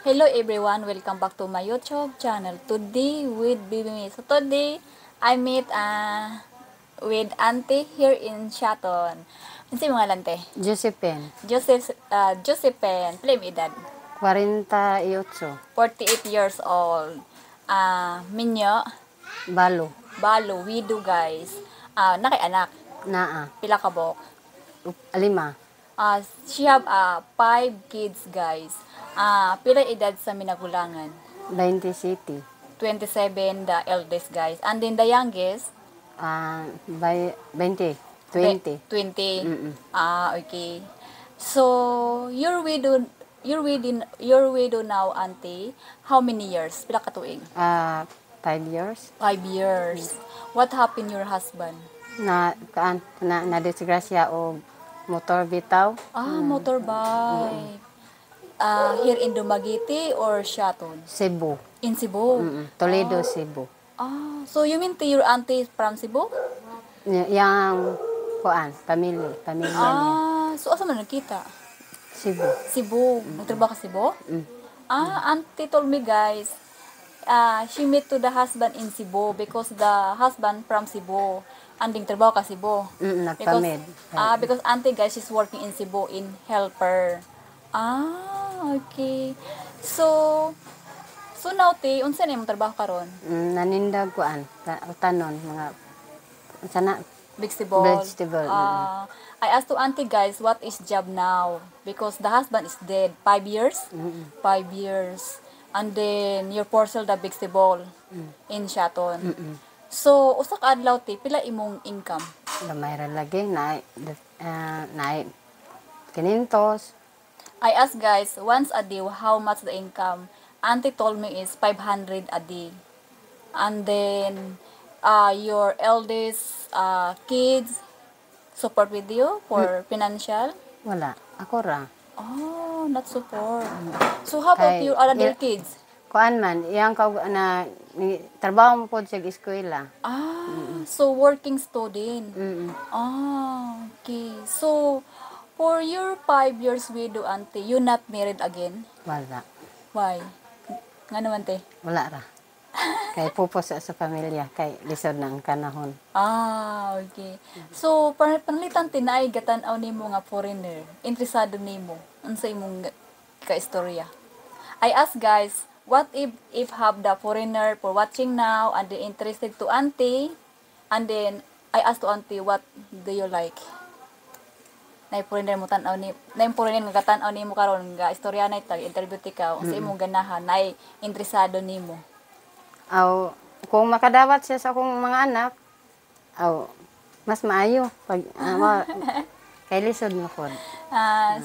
Hello everyone, welcome back to my YouTube channel. Today with Bibi. So today I meet with Auntie here in Shaton. Ano si mga lante? Josephine, Josephine, pila yung edad? 48, 48 years old. Minyo, balo, balo, widow guys. Nakay-anak, naa, pila ka bok. 5, She have 5 kids guys. Pila edad sa minagulangan? 20 city, 27 the eldest guys. And then the youngest, 20, 20. 20. Mm-mm. Okay. So, your widow now, auntie. How many years? Pila ka tuig? 5 years. 5 years. What happened your husband? Na disgrasya o motor bitaw. Motorbike. Here in Dumaguete or Shaton? Cebu. In Cebu. Toledo, Cebu. So you mean your auntie from Cebu? Yang pamilya niya. So asa man nakita? Cebu. Cebu. Nagtrabaho ka Cebu? Mm. Auntie told me guys, she met to the husband in Cebu because the husband from Cebu. Anding trabaho ka Cebu. Nagpamed. Because auntie guys, she's working in Cebu in helper. Okay. So now te, unsa na imong trabaho karon? Nanindag tanon mga sana Vegetable. vegetable. I asked to auntie guys, what is job now? Because the husband is dead. 5 years? 5 years. And then, your parcel the vegetable in Shaton. So, usa ka adlaw ti, pila imong income? Gamay ra lagi na kinintos. I asked guys, once a day, how much the income? Auntie told me is 500 a day. And then, your eldest kids support with you for financial? Wala. Ako ra. Not support. So, how about your other kids? Kuan man, iyang trabaho mo po sa eskwela. So working student. Mm. Okay. So, for your 5 years widow auntie, you not married again? Wala. Why? Nga naman te? Wala ra. Kay pupos sa pamilya, kay lisod ng kanahon. Okay. So, panalitan tinay gatan-aw nimo nga foreigner. Interesado nimo unsa imong ka-istorya. I ask guys, what if have the foreigner for watching now and they interested to auntie, and then I ask to auntie, what do you like? Nay foreigner mo tan-aw ni, nay foreigner nga tan-aw nimo karon nga istorya na ita interview ti ka unsa imong ganahan, nay interesado nimo. Kung makadawat siya sa akong mga anak, mas maayo pag kay lisod mo pod.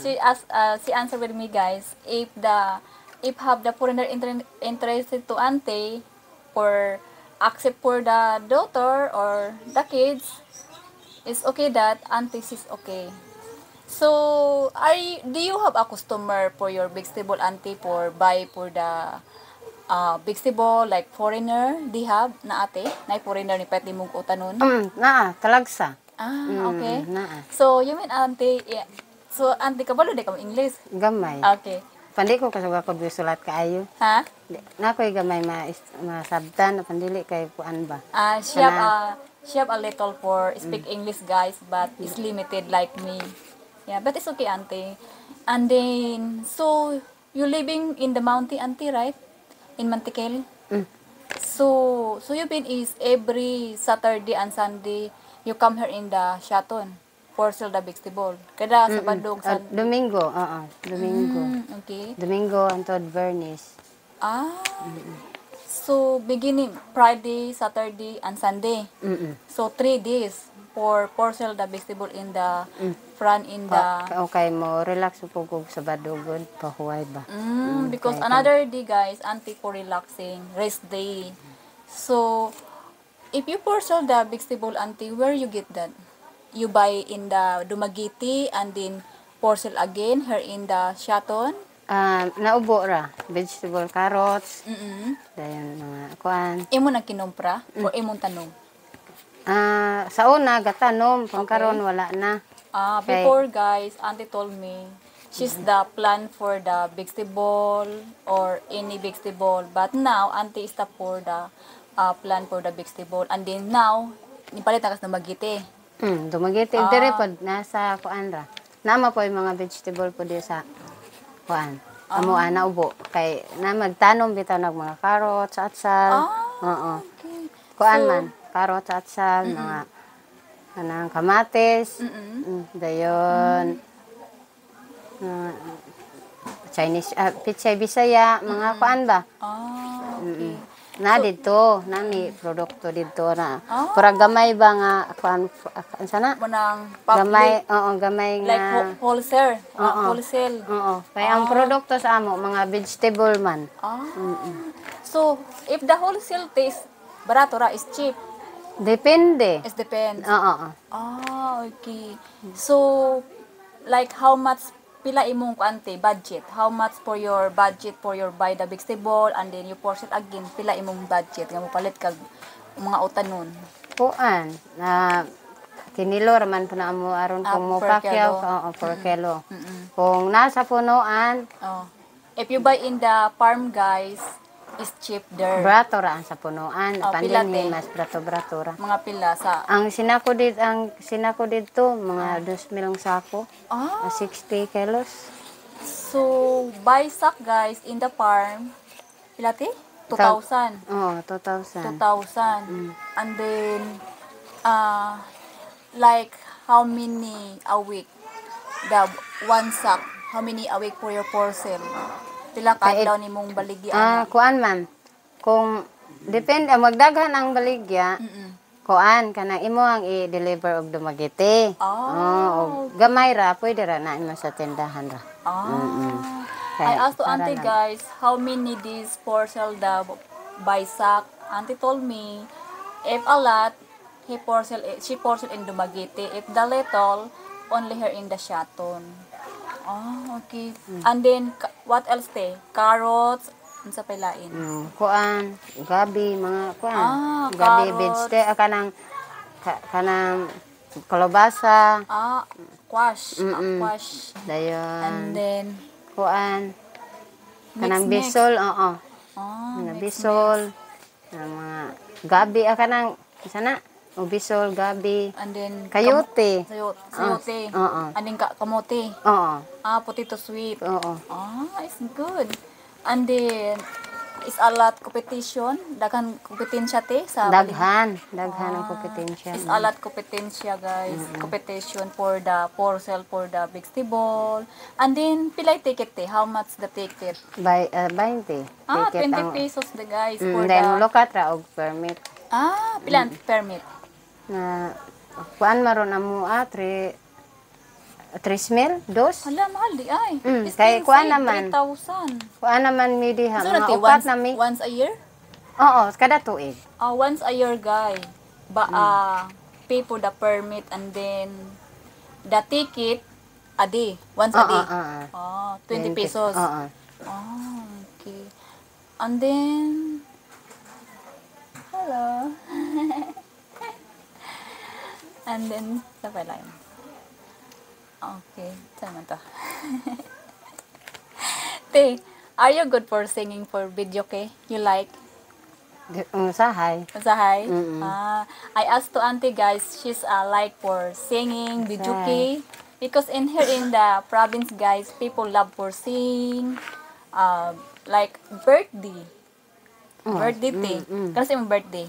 She answered with me guys, if have the foreigner interested to auntie or accept for the daughter or the kids, it's okay that auntie is okay. So, do you have a customer for your vegetable auntie for buy for the vegetable like foreigner? Di have na ate? Na foreigner ni pwede mong utanon? Talagsa. Okay. Naa. So, you mean auntie, so auntie kabalo di ka mo English? Gamay. Okay. Pandi ko kasuga ko sulat kaayo. Ha? Na ko'y gamay masabtan na pandili kay kuan ba. She have a little for speak English guys, but is limited like me. Yeah, but it's okay auntie. And then, so you living in the mountain auntie, right? In Mantiquel? So you been is every Saturday and Sunday you come here in the Shaton for sell the vegetable. Kada Sabado Domingo, Domingo. Okay. Domingo antod Vernis. So beginning Friday, Saturday, and Sunday. So 3 days for sell the vegetable in the front in the Okay mo relax po ko sa badugod pahuway ba. Because another day guys, auntie for relaxing, rest day. So if you sell the vegetable auntie, where you get that? You buy in the Dumaguete and then sell again here in the Shaton? Naubo ra, vegetable carrots. Dayon mga kuan. Imo nang kinumpra or imong tanong? Sa una gatanom, pangkaron wala na. Before guys, auntie told me, she's the plan for the vegetable or any vegetable. But now, auntie is the for the plan for the vegetable. And then now, nipalit na kas na magite. Dumagiti dire pod nasa kuan ra. Nama po yung mga vegetable po di sa kuan. Amo ana ubo kay na magtanom bitaw nag mga carrots, atsal. Oo. Okay. Kuan man, carrots, atsal, mga kanang kamatis. Dayon. Chinese, pichay Bisaya, mga kuan ba? Okay. Na dito, nami produkto dito na. Pura gamay ba nga kuan sana? Manang Gamay, public. oo, gamay nga. Like wholesale. Wholesale. Oo. Kaya ang produkto sa amo mga vegetable man. So, if the wholesale taste barato ra is cheap. Depende. It depends. Oo. Okay. So, like how much pila imong kuante budget? How much for your budget for your buy the vegetable and then you portion again pila imong budget nga mopalit kag mga utanon? Kuan na kinilo raman po na amo aron kung mo per pakyaw kilo. oo per kilo. Kung nasa punuan, If you buy in the farm guys, is cheap there. brato ra ang sa punuan, pila, pandin te? mas brato ra. Mga pila sa Ang sinako dito mga 2,000 sako, 60 kilos. So, buy sack guys in the farm. Pila ti? 2,000. Oo, 2,000. 2,000. And then, like, how many a week? The one sack, how many a week for your parcel? Pila ka daw ni mong baligya? Kuan man. Kung depende magdaghan ang baligya, kuan kanang imo ang i-deliver og Dumaguete. Og gamay ra pwede ra na imo sa tindahan ra. I asked to auntie guys, how many this parcel the by sack? Auntie told me, if a lot, she parcel in Dumaguete. If the little, only here in the Shaton. Okay. And then, what else te? Carrots, sa pailain. Kuan, gabi, mga kuan. carrots. Gabi, vegetable, kanang kalabasa. Squash. Squash. Dayon. And then, kuan, kanang mix. bisol, oo. Mga bisol, mga gabi, kanang, sana, o bisol, gabi. And then, Kayote. sayote. And then, kamote. Oo. Potato sweet. Oo. It's good. And then, is a lot competition? Daghan kompetensya te sa Daghan ang kompetensya. Is a lot kompetensya guys. Competition for the parcel for the vegetable. And then, pilay ticket te? How much the ticket? 20. 20 pesos the guys for Then, the... lokat ra og permit. Pila permit? Na kuan maron amo 3,000, dos. Hala, mahal di ay. Kay kuan naman. 3,000. Kuan naman mi diha So, mga nati, upat na mi. once a year? Oo, kada tuig. Once a year, guy. Pay for the permit and then the ticket a day. Once a day. 20 pesos. Oo. Okay. And then, hello. And then, sa pala yun. Okay. Saan man to? Te, are you good for singing for video, okay? You like? Usahay. Usahay? I asked to auntie guys, she's like for singing, video, okay? Because in here in the province guys, people love for sing, like birthday. Birthday, te. Kasi yung birthday.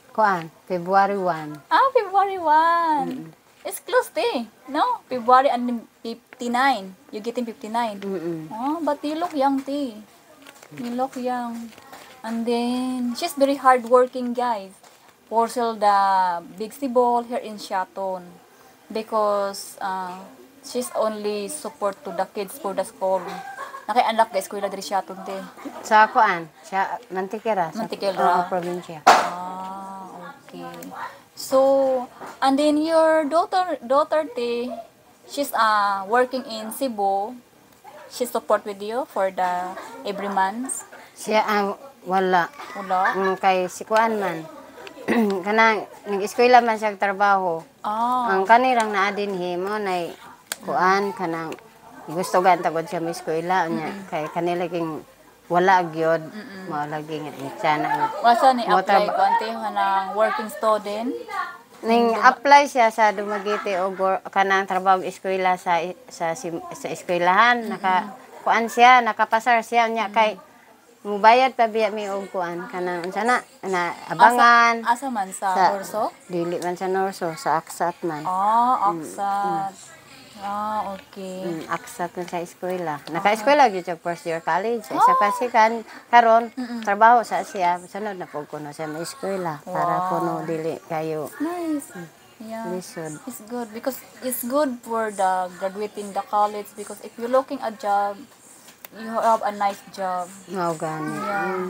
Kuan, February 1. February 1. It's close, te. No? February and 59. You getting 59. But you look young, te. You look young. And then, she's very hardworking, guys. Parcel the vegetable here in Shaton. Because, she's only support to the kids for the school. Naki-anak guys, eskwela diri Shaton, te. Sa kuan, sa Mantikera. Mantikera. Sa probinsya. Okay. So, and then your daughter te, she's working in Cebu. She support with you for the every month. Siya wala. Wala? Kay si kuan man. Kanang nag-eskwela man siya trabaho. Ah. Ang kanirang naadinhi mo na kuan kanang gusto gan tagod siya may eskwela niya kay kanila king wala gyud mao lagi nga sana nga Wasa ni Mo apply traba- ko ante ng working student. ning apply siya sa Dumaguete o kanang trabaho eskwela sa eskwelahan naka kuan siya nakapasar siya niya kay mubayad pa biya mi og kuan kanang unsa na abangan Asa man sa Sa- Borso? dili man sa Norso sa Aksat man Aksat. Okay. Aksat man sa eskwela naka-eskwela gyud siya first year college sa isa pasikan karon trabaho sa siya sunod na pug kuno sa may eskwela para kuno dili kayo Nice. Yeah. lisod. It's good because it's good for the graduating the college because if you're looking a job, you have a nice job. Mao gani. Yeah.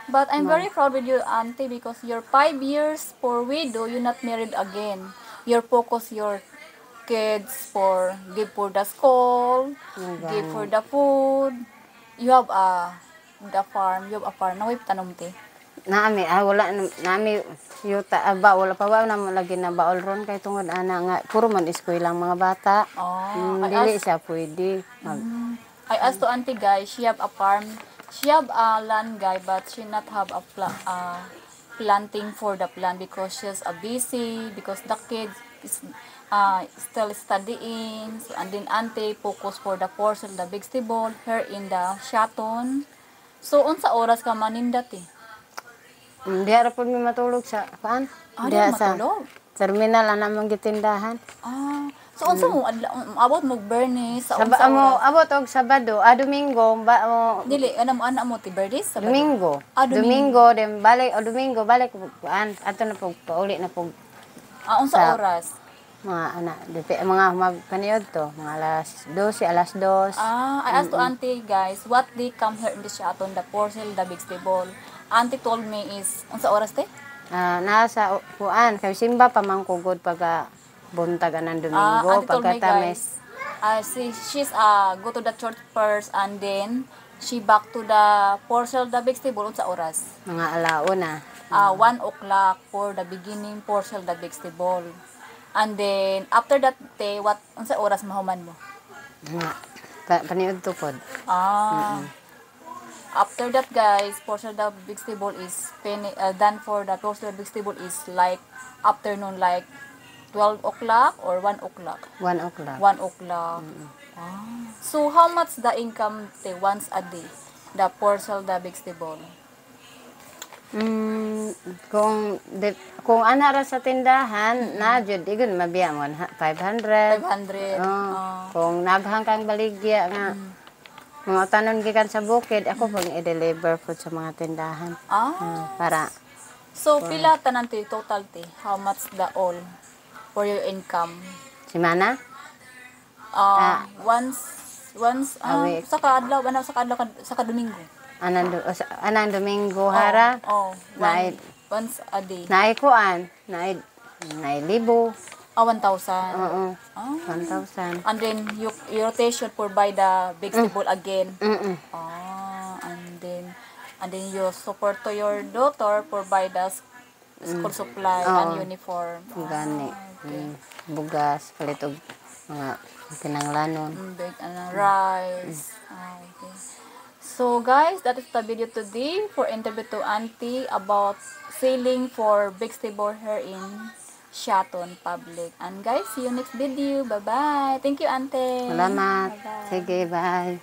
But I'm very proud with you, auntie, because you're 5 years for widow, you're not married again. You're focus your kids for give for the school, give for the food. You have the farm. You have a farm. Naway tanom ti. Naami wala nami yuta ba wala pa ba na mo lagi na baol ron kay tungod ana nga puro man eskwela ang mga bata. Dili siya pwede. I asked to auntie guys, she have a farm. She have a land guy, but she not have a planting for the plant because she's busy because the kids is still studying. So, and then auntie focus for the porcel, the vegetable, her in the shaton. So unsa oras ka manindat eh? Diha ra pud mi matulog sa kuan. Di Diha sa matulog. terminal ana mong gitindahan. So unsa mo abot mo Bernie sa unsa Amo oras? abot og Sabado, Domingo ba mo Dili ana mo ti birthdays sa Domingo. Domingo. Domingo Domingo balik kuan ato na pug pauli na pug Unsa Sa- oras? mga magpaniod to mga alas 12 alas 2. I asked to auntie guys, what they come here in the shaton, the porcel, the vegetable. Auntie told me is unsa oras te? Nasa kuan kay simba pa man kugod pagka buntag anang Domingo Auntie told me pagkatamis guys, she's go to the church first and then she back to the porcel, the vegetable unsa oras? mga alauna. 1 o'clock for the beginning porcel, the vegetable. And then after that te, what unsa oras mahuman mo? Mga paniod to pod. After that guys, portion the vegetable is done for the portion vegetable is like afternoon like 12 o'clock or 1 o'clock? 1 o'clock. 1 o'clock. So how much the income te once a day? The portion the vegetable? Kung ana ra sa tindahan na jud igon mabiya mo 500. 500. Kung naghang kang baligya nga mga tanon gikan sa bukid ako pag i-deliver po sa mga tindahan. Para So pila tanan te total te? How much the all for your income? simana Once A week. sa kadlaw sa Domingo. anang Domingo hara Naay- Once a day. naay kuan naay libo 1,000. oo 1,000 And then you rotation for buy the vegetable again. And then you support to your daughter for buy the school supply and uniform. gani bugas palit og mga kinanglanon. Big rice. Okay. So guys, that is the video today for interview to auntie about selling for vegetable here in Shaton Public. And guys, see you next video. Bye-bye. Thank you, auntie. Salamat. Bye-bye. Sige, bye.